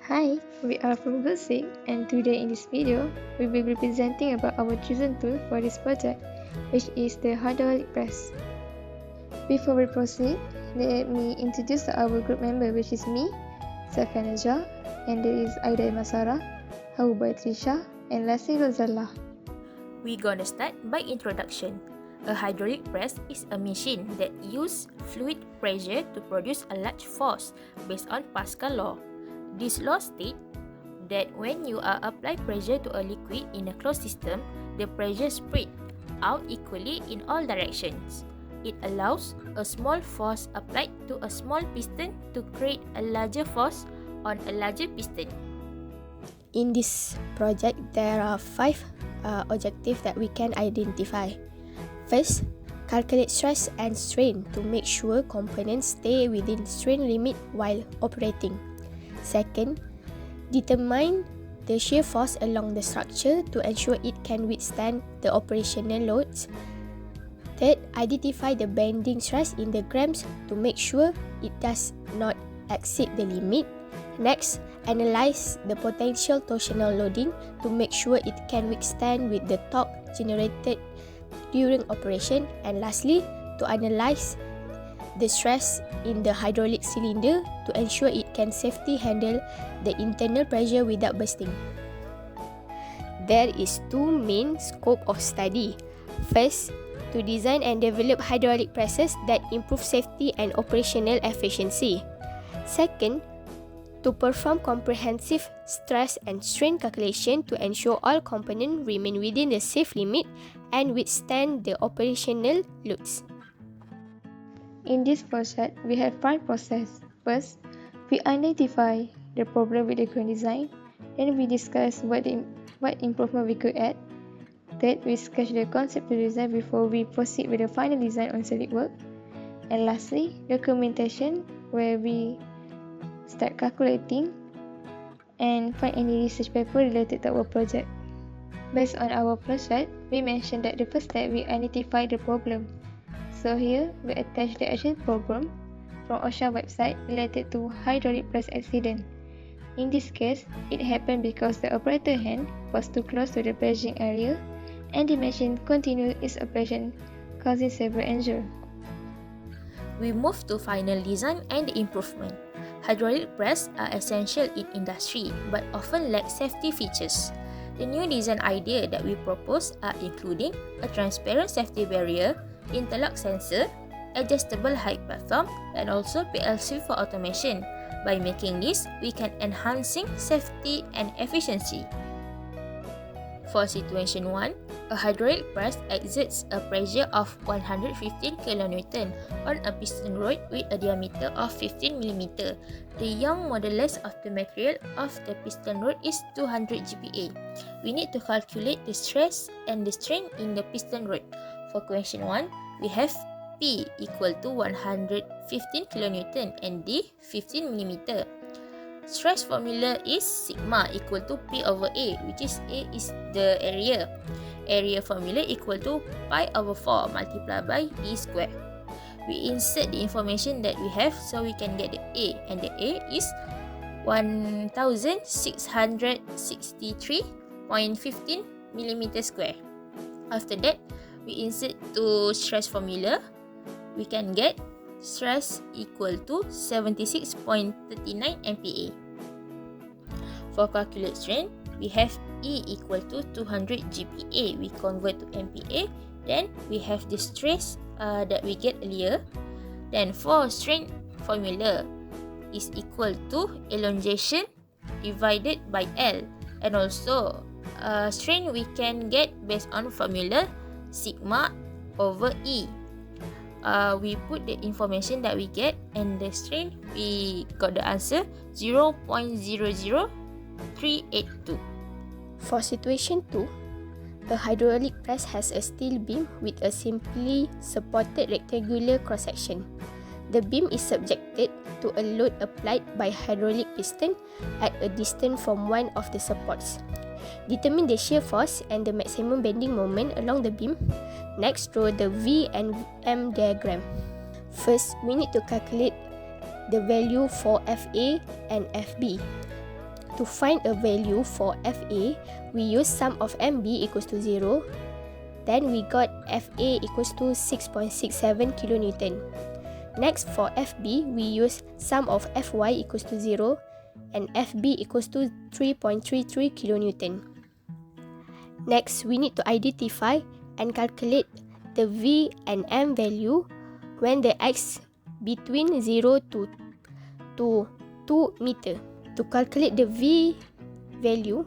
Hi, we are from Gulsik, and today in this video, we will be presenting about our chosen tool for this project, which is the hydraulic press. Before we proceed, let me introduce our group member, which is me, Safia Najah, and there is Aida Masara, Hauba Trisha, and Lassie Rosella. We're gonna start by introduction. A hydraulic press is a machine that uses fluid pressure to produce a large force based on Pascal law. This law states that when you apply pressure to a liquid in a closed system, the pressure spread out equally in all directions. It allows a small force applied to a small piston to create a larger force on a larger piston. In this project, there are 5 objectives that we can identify. First, calculate stress and strain to make sure components stay within strain limit while operating. Second, determine the shear force along the structure to ensure it can withstand the operational loads. Third, identify the bending stress in the grams to make sure it does not exceed the limit. Next, analyze the potential torsional loading to make sure it can withstand with the torque generated during operation. And lastly, to analyze the stress in the hydraulic cylinder to ensure it can safely handle the internal pressure without bursting. There is 2 main scope of study. First, to design and develop hydraulic presses that improve safety and operational efficiency. Second, to perform comprehensive stress and strain calculation to ensure all components remain within the safe limit and withstand the operational loads. In this project, we have 5 processes. First, we identify the problem with the current design. Then we discuss what improvement we could add. Third, we sketch the conceptual design before we proceed with the final design on SolidWorks. And lastly, documentation, where we start calculating and find any research paper related to our project. Based on our project, we mentioned that the first step we identify the problem. So here, we attach the actual problem from OSHA website related to hydraulic press accident. In this case, it happened because the operator hand was too close to the pressing area and the machine continued its operation, causing severe injury. We move to final design and improvement. Hydraulic press are essential in industry but often lack safety features. The new design idea that we propose are including a transparent safety barrier, interlock sensor, adjustable height platform, and also PLC for automation. By making this, we can enhancing safety and efficiency. For situation 1, a hydraulic press exerts a pressure of 115 kN on a piston rod with a diameter of 15 mm. The Young modulus of the material of the piston rod is 200 GPa. We need to calculate the stress and the strain in the piston rod. For question 1, we have P equal to 115 kN and D 15 mm. Stress formula is sigma equal to P over A, which is A is the area. Area formula equal to pi over 4 multiplied by E square. We insert the information that we have so we can get the A, and the A is 1663.15 mm square. After that, we insert to stress formula. We can get stress equal to 76.39 MPa. For calculate strain, we have E equal to 200 GPa. We convert to MPa. Then we have the stress that we get earlier. Then for strain formula is equal to elongation divided by L. And also strain we can get based on formula sigma over E. We put the information that we get and the strain, we got the answer 0.00382. For situation 2, a hydraulic press has a steel beam with a simply supported rectangular cross-section. The beam is subjected to a load applied by hydraulic piston at a distance from one of the supports. Determine the shear force and the maximum bending moment along the beam. Next, draw the V and M diagram. First, we need to calculate the value for FA and FB. To find a value for FA, we use sum of MB equals to 0. Then we got FA equals to 6.67 kilonewton. Next, for FB, we use sum of Fy equals to 0 and Fb equals to 3.33 kilonewton. Next, we need to identify and calculate the V and M value when the x between 0 to 2 meter. To calculate the V value,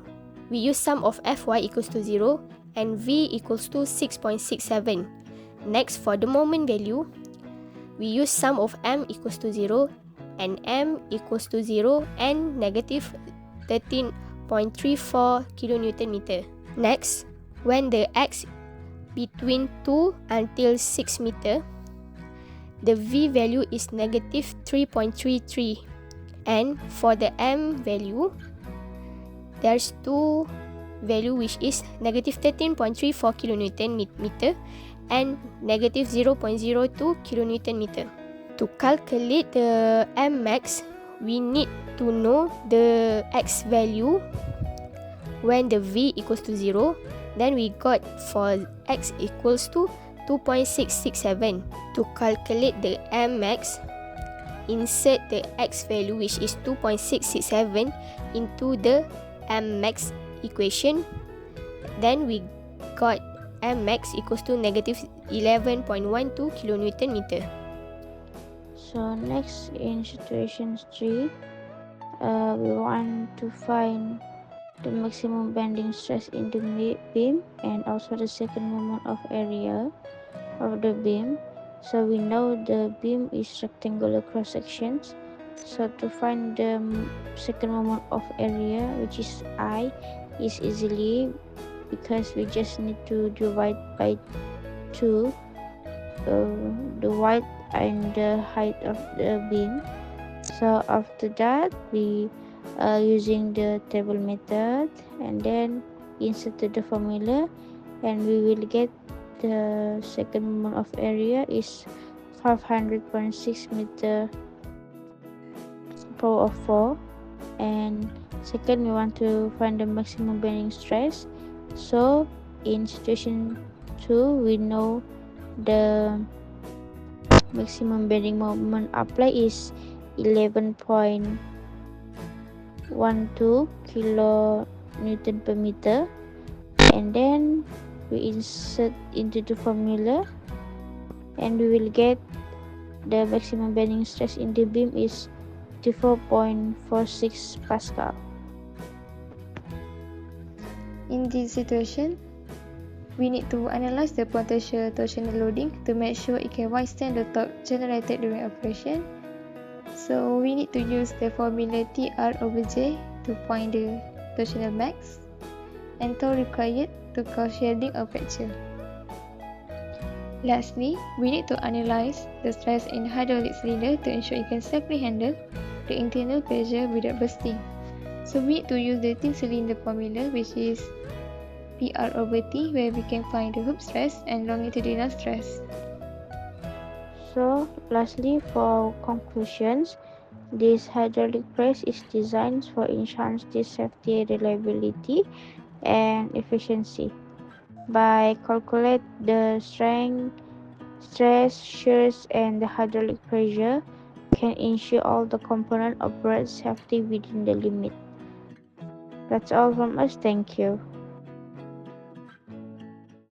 we use sum of Fy equals to 0 and V equals to 6.67. Next, for the moment value, we use sum of M equals to 0 and M equals to 0 and negative 13.34 kilonewton meter. Next, when the x between 2 until 6 meter, the V value is negative 3.33. And for the M value, there's two value which is negative 13.34 kilonewton meter and negative 0.02 kilonewton meter. To calculate the M max, we need to know the X value when the V equals to 0. Then we got for X equals to 2.667. To calculate the M max, insert the X value which is 2.667 into the M max equation. Then we got M max equals to negative 11.12 kilonewton meter. So next, in situation 3, we want to find the maximum bending stress in the beam and also the second moment of area of the beam. So we know the beam is rectangular cross sections. So to find the second moment of area, which is I, is easily because we just need to divide by 2 the width and the height of the beam. So after that, we using the table method and then insert the formula, and we will get the second moment of area is 500.6 meter power of 4. And second, we want to find the maximum bending stress. So in situation 2, we know the maximum bending moment applied is 11.12 kilonewton per meter, and then we insert into the formula and we will get the maximum bending stress in the beam is 54.46 Pascal. In this situation, we need to analyze the potential torsional loading to make sure it can withstand the torque generated during operation. So we need to use the formula TR/J to find the torsional max and torque required to cause shielding or fracture. Lastly, we need to analyze the stress in hydraulic cylinder to ensure it can safely handle the internal pressure without bursting. So we need to use the thin cylinder formula, which is PR/T, where we can find the hoop stress and longitudinal stress. So lastly, for conclusions, this hydraulic press is designed for enhanced safety, reliability, and efficiency. By calculate the strength, stress, shears, and the hydraulic pressure, can ensure all the components operate safely within the limit. That's all from us. Thank you.